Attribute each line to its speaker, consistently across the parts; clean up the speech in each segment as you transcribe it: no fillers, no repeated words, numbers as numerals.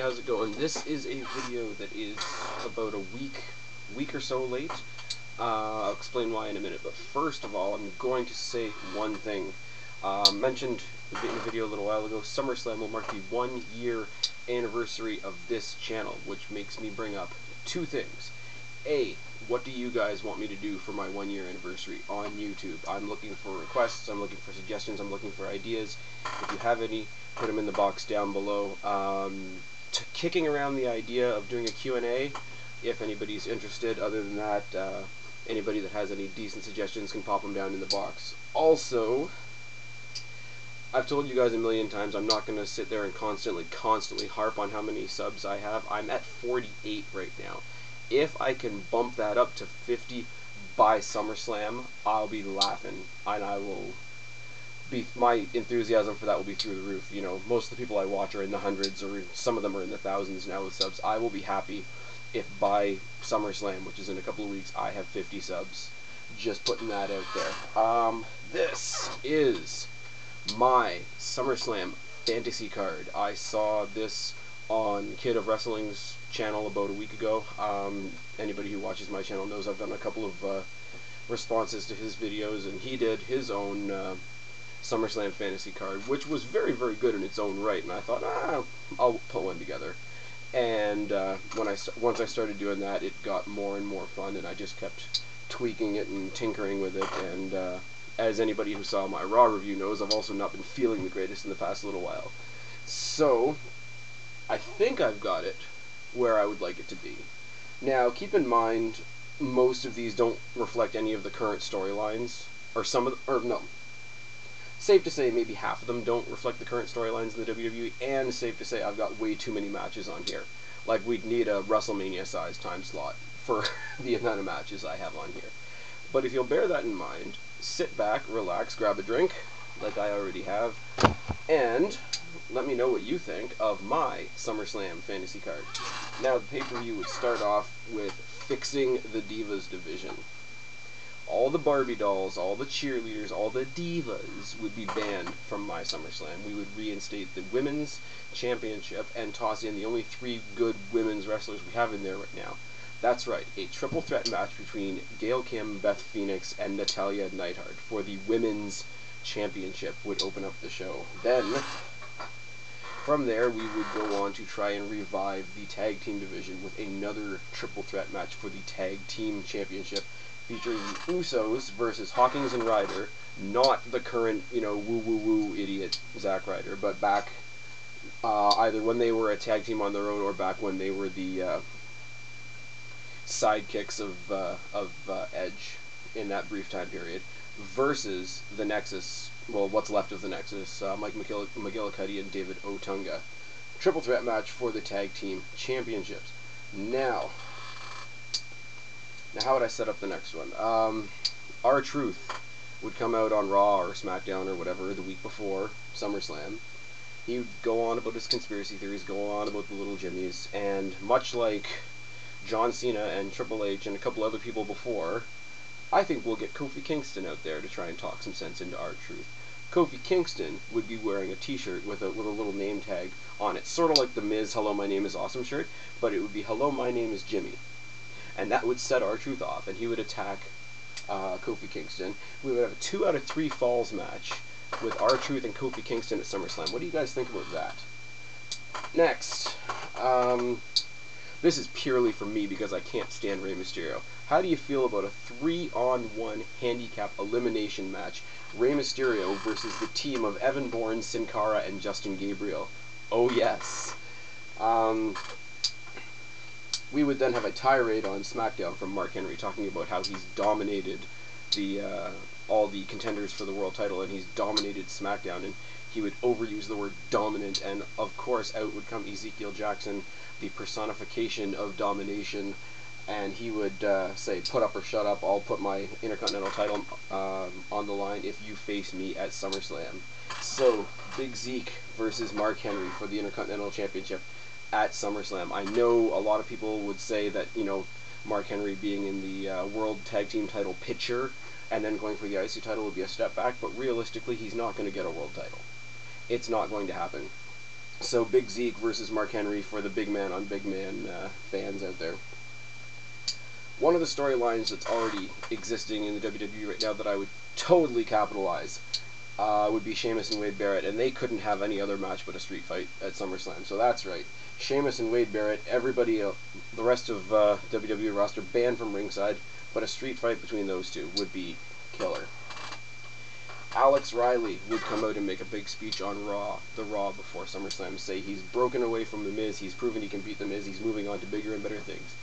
Speaker 1: how's it going? This is a video that is about a week or so late. I'll explain why in a minute, but first of all, I'm going to say one thing. Mentioned in a video a little while ago, Summerslam will mark the 1 year anniversary of this channel, which makes me bring up two things. A, what do you guys want me to do for my 1 year anniversary on YouTube? I'm looking for requests, I'm looking for suggestions, I'm looking for ideas. If you have any, put them in the box down below. Kicking around the idea of doing a Q&A, if anybody's interested. Other than that, anybody that has any decent suggestions can pop them down in the box. Also, I've told you guys a million times, I'm not going to sit there and constantly harp on how many subs I have. I'm at 48 right now. If I can bump that up to 50 by SummerSlam, I'll be laughing, and I will be, my enthusiasm for that will be through the roof. You know, most of the people I watch are in the hundreds, or some of them are in the thousands now with subs. I will be happy if by SummerSlam, which is in a couple of weeks, I have 50 subs. Just putting that out there. This is my SummerSlam fantasy card. I saw this on K.O.W. Wrestling's channel about a week ago. Anybody who watches my channel knows I've done a couple of responses to his videos, and he did his own SummerSlam fantasy card, which was very, very good in its own right, and I thought, I'll put one together. And once I started doing that, it got more and more fun, and I just kept tweaking it and tinkering with it. And as anybody who saw my Raw review knows, I've also not been feeling the greatest in the past little while. So I think I've got it where I would like it to be. Now, keep in mind, most of these don't reflect any of the current storylines, or no. Safe to say maybe half of them don't reflect the current storylines in the WWE, and safe to say I've got way too many matches on here. Like, we'd need a WrestleMania-sized time slot for the amount of matches I have on here. But if you'll bear that in mind, sit back, relax, grab a drink, like I already have, and let me know what you think of my SummerSlam fantasy card. Now, the pay-per-view would start off with fixing the Divas division. All the Barbie dolls, all the cheerleaders, all the divas would be banned from my SummerSlam. We would reinstate the Women's Championship and toss in the only 3 good women's wrestlers we have in there right now. That's right, a triple threat match between Gail Kim, Beth Phoenix, and Natalya Neidhart for the Women's Championship would open up the show. Then, from there, we would go on to try and revive the Tag Team division with another triple threat match for the Tag Team Championship, featuring the Usos versus Hawkins and Ryder, not the current, woo-woo-woo idiot Zack Ryder, but back either when they were a tag team on their own or back when they were the sidekicks of Edge in that brief time period, versus the Nexus, well, what's left of the Nexus, Mike McGillicuddy and David Otunga. Triple threat match for the Tag Team Championships. Now, how would I set up the next one? R-Truth would come out on Raw or SmackDown or whatever the week before SummerSlam. He would go on about his conspiracy theories, go on about the little Jimmies, and much like John Cena and Triple H and a couple other people before, I think we'll get Kofi Kingston out there to try and talk some sense into R-Truth. Kofi Kingston would be wearing a t-shirt with a little name tag on it, sort of like the Miz Hello My Name is Awesome shirt, but it would be Hello My Name is Jimmy. And that would set R-Truth off, and he would attack Kofi Kingston. We would have a 2 out of 3 falls match with R-Truth and Kofi Kingston at SummerSlam. What do you guys think about that? Next, this is purely for me because I can't stand Rey Mysterio. How do you feel about a 3-on-1 handicap elimination match? Rey Mysterio versus the team of Evan Bourne, Sin Cara, and Justin Gabriel. Oh yes. We would then have a tirade on SmackDown from Mark Henry talking about how he's dominated all the contenders for the world title, and he's dominated SmackDown, and he would overuse the word dominant, and of course out would come Ezekiel Jackson, the personification of domination, and he would say, put up or shut up, I'll put my Intercontinental title on the line if you face me at SummerSlam. So, Big Zeke versus Mark Henry for the Intercontinental Championship at SummerSlam. I know a lot of people would say that, Mark Henry being in the World Tag Team title picture and then going for the IC title would be a step back, but realistically, he's not going to get a world title. It's not going to happen. So Big Zeke versus Mark Henry for the big man on big man fans out there. One of the storylines that's already existing in the WWE right now that I would totally capitalize would be Sheamus and Wade Barrett, and they couldn't have any other match but a street fight at SummerSlam. So that's right, Sheamus and Wade Barrett, everybody, the rest of WWE roster banned from ringside, but a street fight between those two would be killer. Alex Riley would come out and make a big speech on the Raw before SummerSlam, say he's broken away from The Miz, he's proven he can beat The Miz, he's moving on to bigger and better things.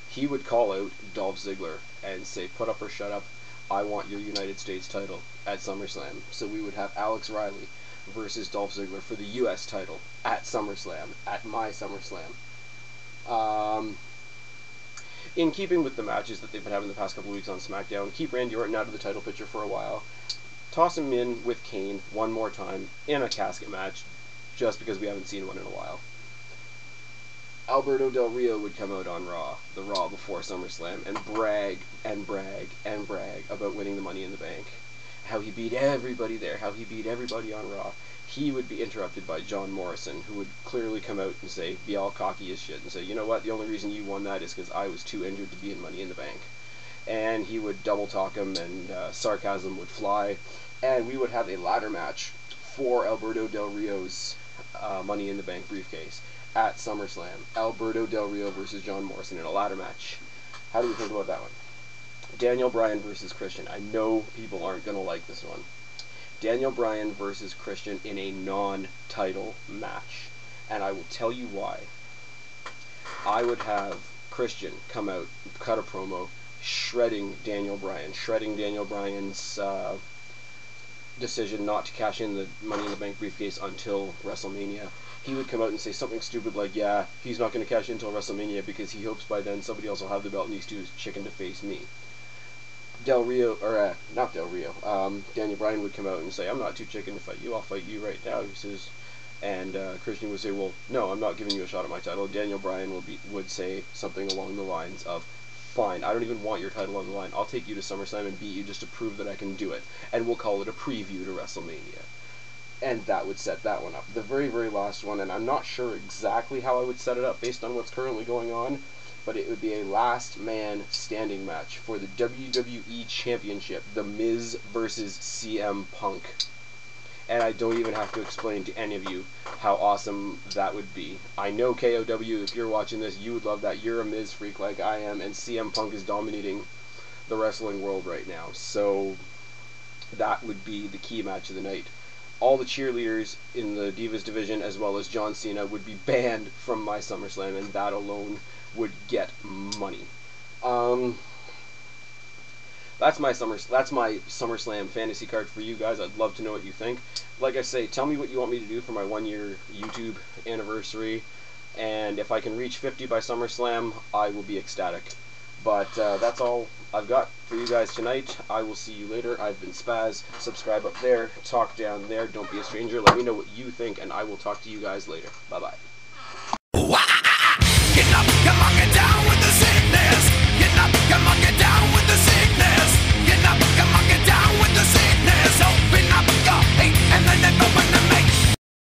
Speaker 1: He would call out Dolph Ziggler and say, put up or shut up, I want your United States title at SummerSlam. So we would have Alex Riley versus Dolph Ziggler for the US title at SummerSlam, at my SummerSlam. In keeping with the matches that they've been having the past couple of weeks on SmackDown, keep Randy Orton out of the title picture for a while. Toss him in with Kane one more time in a casket match, just because we haven't seen one in a while. Alberto Del Rio would come out on the Raw before SummerSlam, and brag and brag and brag about winning the Money in the Bank. How he beat everybody there, how he beat everybody on Raw. He would be interrupted by John Morrison, who would clearly come out and say, be all cocky as shit, and say, you know what, the only reason you won that is because I was too injured to be in Money in the Bank. And he would double talk him, and sarcasm would fly, and we would have a ladder match for Alberto Del Rio's Money in the Bank briefcase at SummerSlam. Alberto Del Rio versus John Morrison in a ladder match. How do we think about that one? Daniel Bryan versus Christian. I know people aren't going to like this one. Daniel Bryan versus Christian in a non-title match. And I will tell you why. I would have Christian come out, cut a promo, shredding Daniel Bryan's decision not to cash in the Money in the Bank briefcase until WrestleMania. He would come out and say something stupid like, yeah, he's not going to cash in until WrestleMania because he hopes by then somebody else will have the belt and he's too chicken to face me. Daniel Bryan would come out and say, I'm not too chicken to fight you, I'll fight you right now. He says, and Christian would say, well, no, I'm not giving you a shot at my title. Daniel Bryan would say something along the lines of, fine, I don't even want your title on the line. I'll take you to SummerSlam and beat you just to prove that I can do it. And we'll call it a preview to WrestleMania. And that would set that one up. The very, very last one, and I'm not sure exactly how I would set it up based on what's currently going on, but it would be a last man standing match for the WWE Championship. The Miz versus CM Punk. And I don't even have to explain to any of you how awesome that would be. I know K.O.W, if you're watching this, you would love that. You're a Miz freak like I am, and CM Punk is dominating the wrestling world right now. So that would be the key match of the night. All the cheerleaders in the Divas division, as well as John Cena, would be banned from my SummerSlam, and that alone would get money. That's my SummerSlam fantasy card for you guys. I'd love to know what you think. Like I say, tell me what you want me to do for my 1-year YouTube anniversary, and if I can reach 50 by SummerSlam, I will be ecstatic. But that's all I've got for you guys tonight. I will see you later. I've been Spaz. Subscribe up there. Talk down there. Don't be a stranger. Let me know what you think, and I will talk to you guys later. Bye-bye.